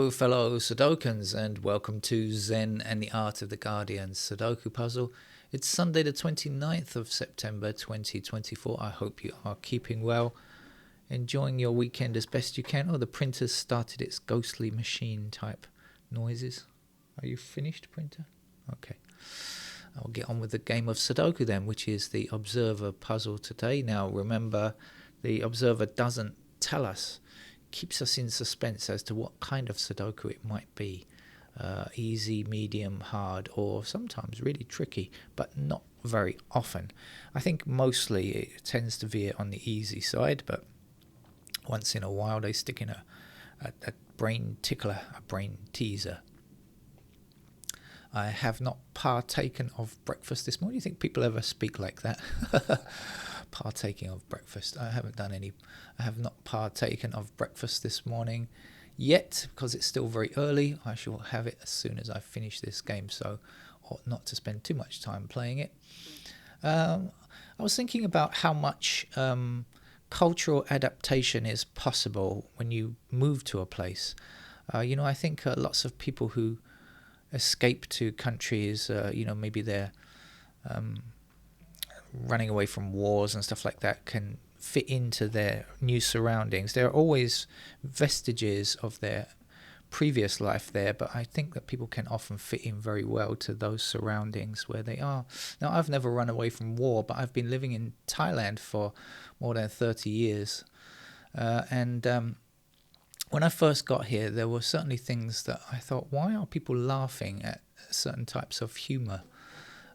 Hello, fellow Sudokans, and welcome to Zen and the Art of the Guardian Sudoku Puzzle. It's Sunday the 29th of September 2024. I hope you are keeping well, enjoying your weekend as best you can. Oh, the printer's started its ghostly machine type noises. Are you finished, printer? Okay. I'll get on with the game of Sudoku then, which is the Observer puzzle today. Now, remember, the Observer doesn't tell us, keeps us in suspense as to what kind of Sudoku it might be. Easy, medium, hard, or sometimes really tricky, but not very often. I think mostly it tends to veer on the easy side, but once in a while they stick in a brain tickler, a brain teaser. I have not partaken of breakfast this morning. Do you think people ever speak like that? Partaking of breakfast. I have not partaken of breakfast this morning yet because it's still very early. I shall have it as soon as I finish this game, so ought not to spend too much time playing it. I was thinking about how much cultural adaptation is possible when you move to a place. I think lots of people who escape to countries, maybe they're running away from wars and stuff like that, can fit into their new surroundings. There are always vestiges of their previous life there, but I think that people can often fit in very well to those surroundings where they are. Now, I've never run away from war, but I've been living in Thailand for more than 30 years. When I first got here, there were certainly things that I thought, why are people laughing at certain types of humour?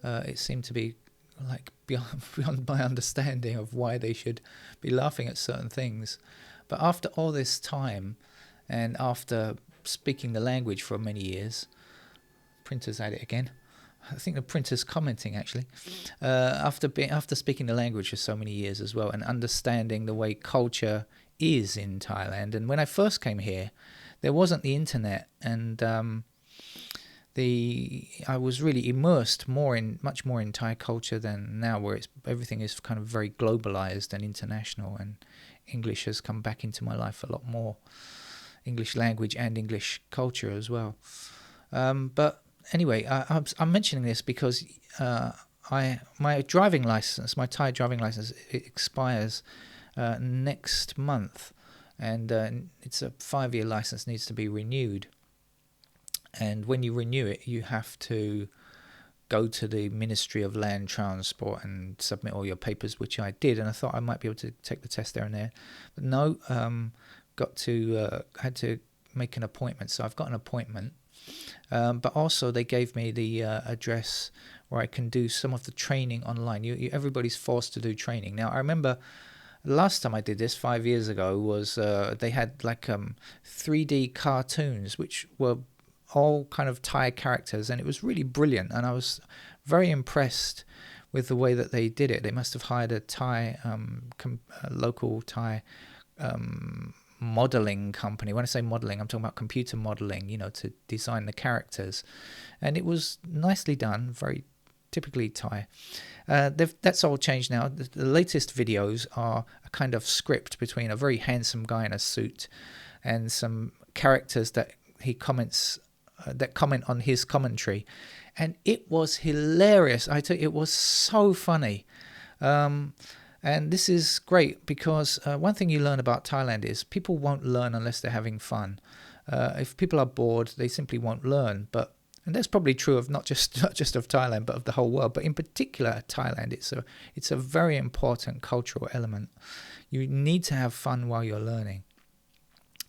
It seemed to be like beyond my understanding of why they should be laughing at certain things. But after all this time, and after speaking the language for many years, printer's at it again. I think the printer's commenting actually. After speaking the language for so many years as well, and understanding the way culture is in Thailand, and when I first came here, there wasn't the internet, and I was really immersed much more in Thai culture than now, where everything is kind of very globalized and international, and English has come back into my life a lot more, English language and English culture as well. But anyway, I'm mentioning this because my driving license, my Thai driving license, it expires next month, and it's a 5-year license, needs to be renewed. And when you renew it, you have to go to the Ministry of Land Transport and submit all your papers, which I did, and I thought I might be able to take the test there and there. But no, had to make an appointment. So I've got an appointment, but also they gave me the address where I can do some of the training online. Everybody's forced to do training. Now, I remember last time I did this 5 years ago was they had like 3D cartoons, which were all kind of Thai characters, and it was really brilliant, and I was very impressed with the way that they did it. They must have hired a Thai local Thai modeling company. When I say modeling, I'm talking about computer modeling, to design the characters, and it was nicely done, very typically Thai. That's all changed now. The latest videos are a kind of script between a very handsome guy in a suit and some characters that he comments that comment on his commentary, and it was hilarious. I tell you, it was so funny. And this is great because one thing you learn about Thailand is people won't learn unless they're having fun. If people are bored, they simply won't learn. And that's probably true of not just of Thailand, but of the whole world. But in particular, Thailand, it's a very important cultural element. You need to have fun while you're learning.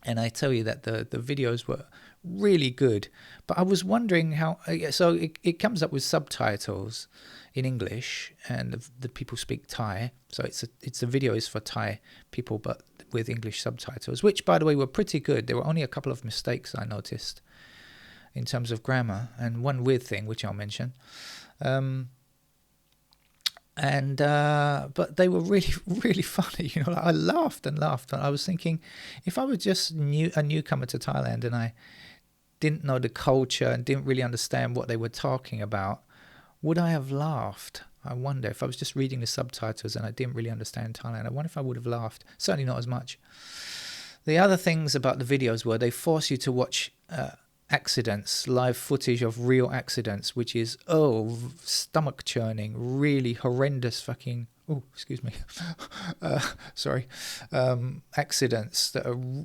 And I tell you that the videos were really good. But I was wondering how. So it comes up with subtitles in English, and the people speak Thai. So the video is for Thai people, but with English subtitles, which, by the way, were pretty good. There were only a couple of mistakes I noticed in terms of grammar, and one weird thing which I'll mention. But they were really, really funny. I laughed and laughed. I was thinking, if I was just a newcomer to Thailand and I didn't know the culture and didn't really understand what they were talking about, would I have laughed? I wonder if I was just reading the subtitles and I didn't really understand Thailand. I wonder if I would have laughed. Certainly not as much. The other things about the videos were they force you to watch accidents, live footage of real accidents, which is, stomach churning, really horrendous fucking, excuse me, sorry, accidents.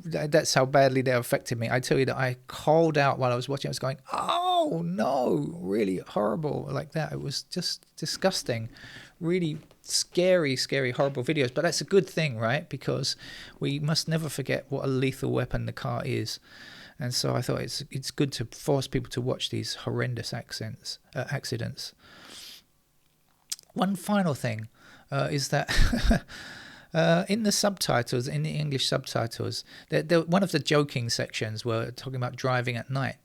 That's how badly they affected me. I tell you that I called out while I was watching. I was going, oh no, really horrible like that. It was just disgusting, really scary, horrible videos. But that's a good thing, right? Because we must never forget what a lethal weapon the car is. And so I thought it's good to force people to watch these horrendous accidents. One final thing is that in the subtitles, in the English subtitles, one of the joking sections were talking about driving at night,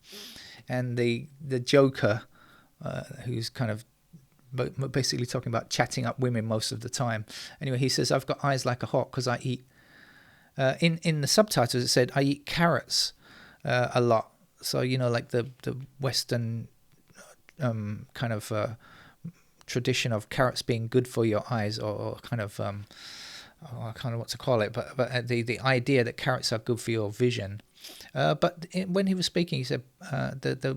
and the joker, who's kind of basically talking about chatting up women most of the time. Anyway, he says, "I've got eyes like a hawk because I eat." In the subtitles, it said, "I eat carrots a lot." So like the Western kind of tradition of carrots being good for your eyes, or kind of I kind of what to call it, but the idea that carrots are good for your vision. But when he was speaking, he said the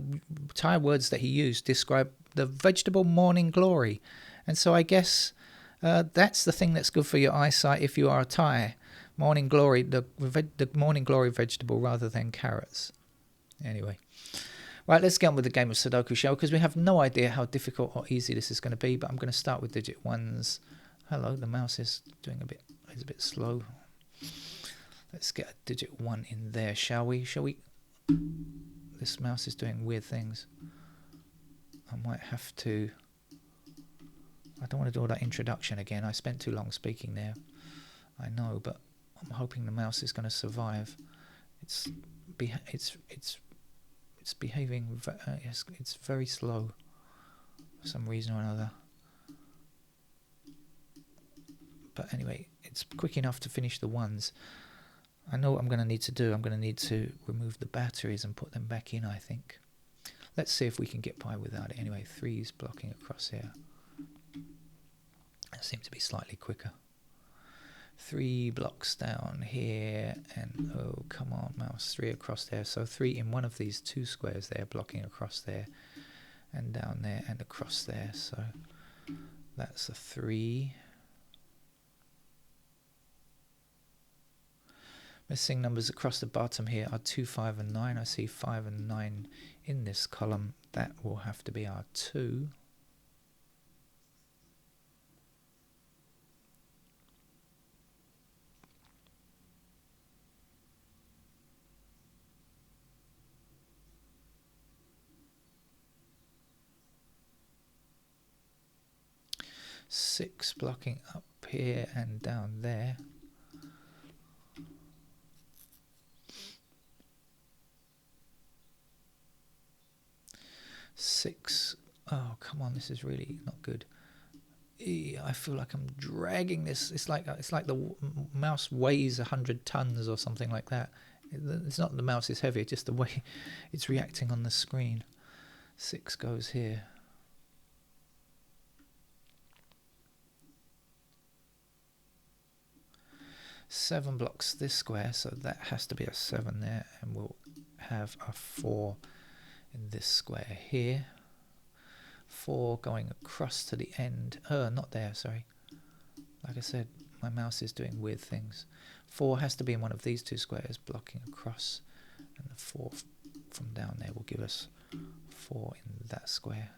Thai words that he used describe the vegetable morning glory, and so I guess that's the thing that's good for your eyesight if you are a Thai. Morning glory, the morning glory vegetable rather than carrots. Anyway. Right, let's get on with the game of Sudoku, shall we? Because we have no idea how difficult or easy this is going to be, but I'm going to start with digit ones. Hello, the mouse is doing a bit slow. Let's get a digit 1 in there, shall we? This mouse is doing weird things. I might have to... I don't want to do all that introduction again. I spent too long speaking there. I know, but I'm hoping the mouse is going to survive. It's behaving, it's very slow for some reason or another. But anyway, it's quick enough to finish the ones. I know what I'm going to need to do. I'm going to need to remove the batteries and put them back in, I think. Let's see if we can get by without it. Anyway, 3's blocking across here. That seems to be slightly quicker. 3 blocks down here, and oh come on mouse, 3 across there. So 3 in one of these 2 squares there, blocking across there and down there and across there. So that's a 3. Missing numbers across the bottom here are 2, 5 and 9. I see 5 and 9 in this column. That will have to be our 2. Six blocking up here and down there. Six. Oh, come on, this is really not good. I feel like I'm dragging this. It's like the mouse weighs 100 tons or something like that. It's not the mouse is heavy, it's just the way it's reacting on the screen. 6 goes here. 7 blocks this square, so that has to be a 7 there, and we'll have a 4 in this square here. 4 going across to the end. Not there, sorry. Like I said, my mouse is doing weird things. 4 has to be in one of these 2 squares, blocking across, and the 4 from down there will give us 4 in that square.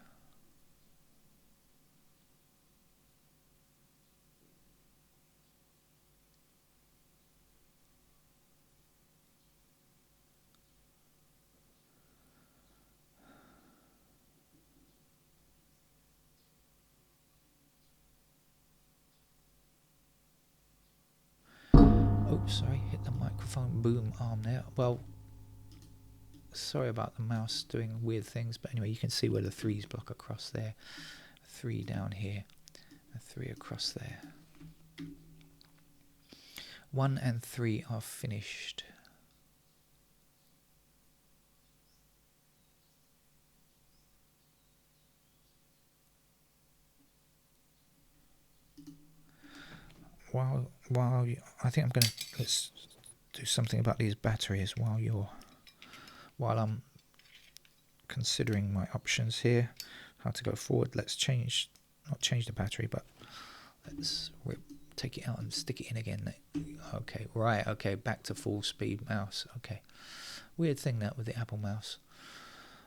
Oops, sorry, hit the microphone boom arm there. Well, sorry about the mouse doing weird things, but anyway, you can see where the 3's block across there. 3 down here, a 3 across there. 1 and 3 are finished. While I think I'm going to, let's do something about these batteries while I'm considering my options here, how to go forward. Let's not change the battery, but let's take it out and stick it in again. Okay, right, okay, back to full speed mouse. Okay, weird thing that with the Apple mouse.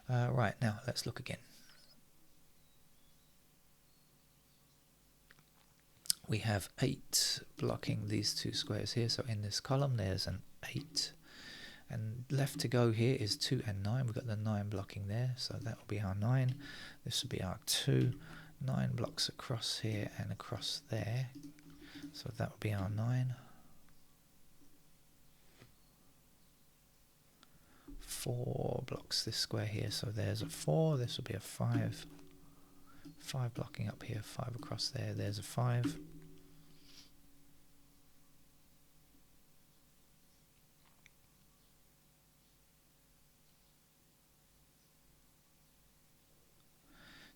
Right, now let's look again. We have 8 blocking these 2 squares here, so in this column there's an 8, and left to go here is 2 and 9. We've got the 9 blocking there, so that will be our 9. This will be our 2. 9 blocks across here and across there, so that will be our 9. 4 blocks this square here, so there's a 4. This will be a 5. 5 blocking up here, 5 across there, there's a 5.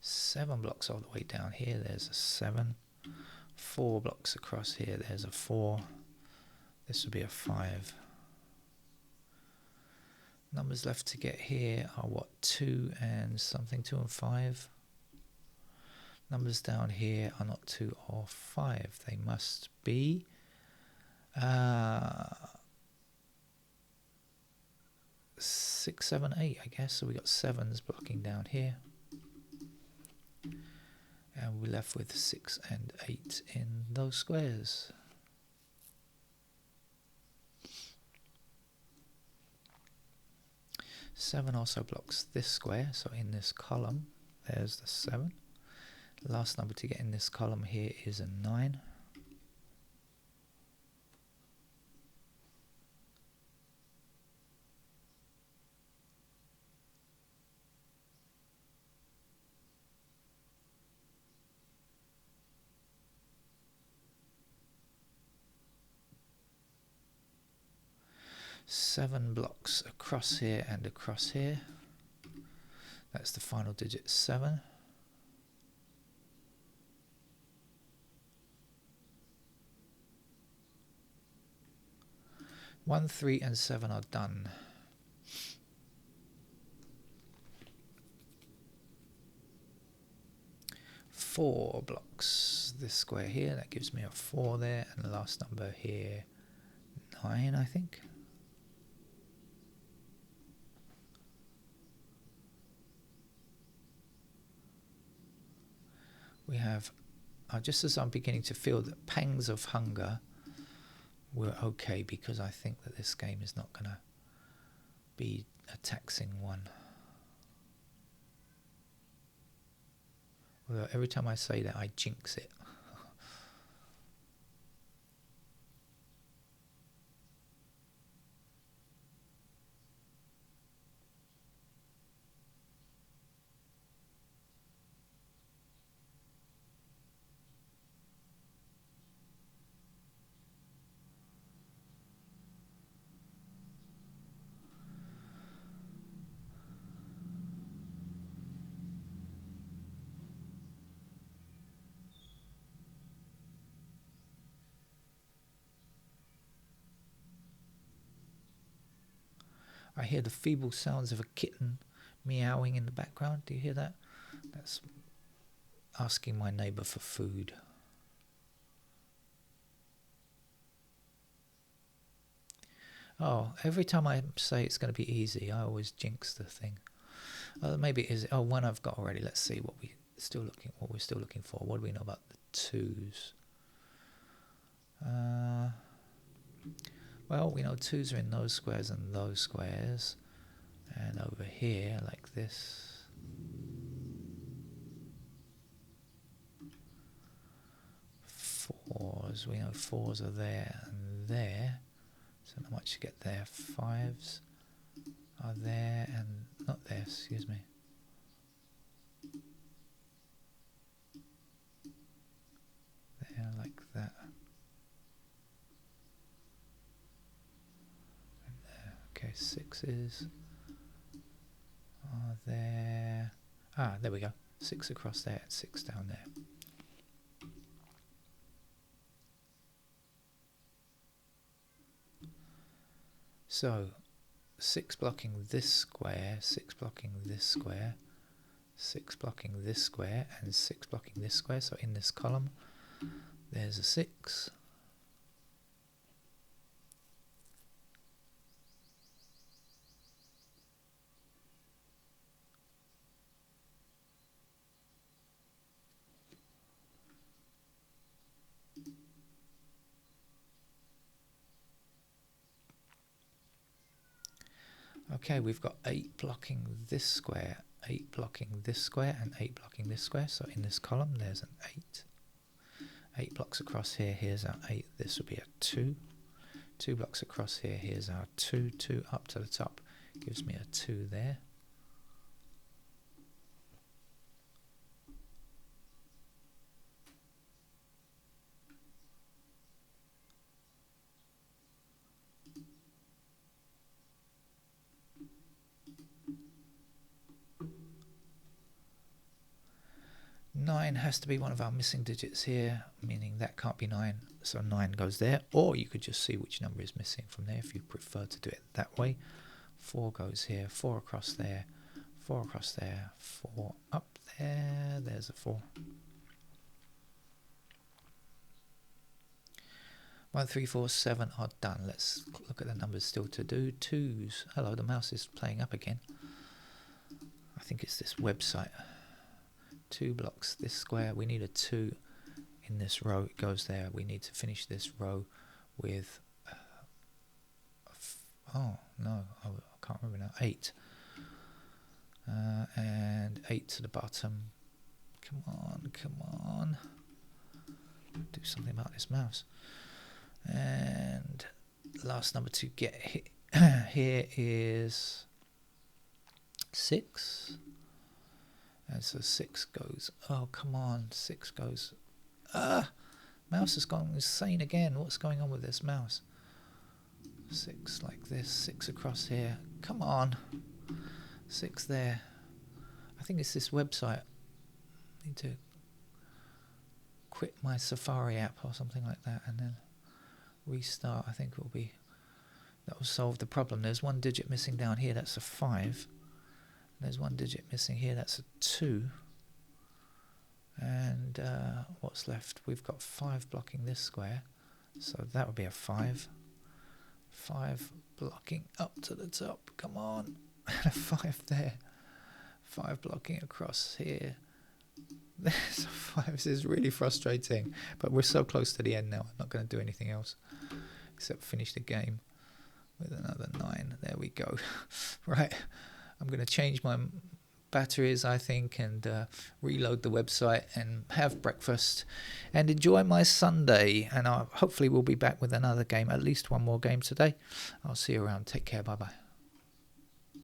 Seven blocks all the way down here, there's a 7. 4 blocks across here, there's a 4. This will be a 5. Numbers left to get here are what, 2 and something, 2 and 5. Numbers down here are not 2 or 5. They must be 6, 7, 8, I guess. So we got 7s blocking down here. And we're left with 6 and 8 in those squares. Seven also blocks this square, so in this column there's the 7. The last number to get in this column here is a 9. Seven blocks across here and across here. That's the final digit, 7. One, 3 and 7 are done. Four blocks this square here, that gives me a 4 there, and the last number here, 9, I think. We have, just as I'm beginning to feel the pangs of hunger, we're okay, because I think that this game is not going to be a taxing one. Although every time I say that, I jinx it. I hear the feeble sounds of a kitten meowing in the background. Do you hear that? That's asking my neighbour for food. Oh, every time I say it's going to be easy, I always jinx the thing. Maybe it is. Oh, one I've got already. Let's see what we're still looking for. What do we know about the 2s? Well, we know 2s are in those squares and those squares, and over here like this. Fours, we know 4s are there and there, so not much to get there. 5s are there and not there, excuse me. There, like that. And there. Okay, 6s are there. Ah, there we go. 6 across there and 6 down there. So 6 blocking this square, 6 blocking this square, 6 blocking this square, and 6 blocking this square. So in this column, there's a 6. Okay, we've got 8 blocking this square, 8 blocking this square, and 8 blocking this square. So in this column, there's an 8. 8 blocks across here, here's our 8. This would be a 2. 2 blocks across here, here's our 2. 2 up to the top gives me a 2 there. Nine has to be one of our missing digits here, meaning that can't be 9, so 9 goes there. Or you could just see which number is missing from there if you prefer to do it that way. 4 goes here, 4 across there, 4 across there, 4 up there, there's a 4. 1, 3, 4, 7 are done. Let's look at the numbers still to do. 2s. Hello, the mouse is playing up again. I think it's this website. 2 blocks this square. We need a 2 in this row. It goes there. We need to finish this row with oh no, I can't remember now. 8 and 8 to the bottom. Come on, do something about this mouse. And last number to get here is 6. And so 6 goes, oh come on, 6 goes, mouse has gone insane again. What's going on with this mouse? 6 like this, 6 across here, come on, 6 there. I think it's this website. I need to quit my Safari app or something like that and then restart. I think that will solve the problem. There's 1 digit missing down here, that's a 5. There's 1 digit missing here, that's a 2. And what's left? We've got 5 blocking this square, so that would be a 5. 5 blocking up to the top, come on, and a 5 there. 5 blocking across here. There's a 5. This is really frustrating, but we're so close to the end now. I'm not going to do anything else except finish the game with another 9. There we go. Right. I'm going to change my batteries, I think, and reload the website and have breakfast and enjoy my Sunday. And hopefully we'll be back with another game, at least one more game today. I'll see you around. Take care. Bye-bye.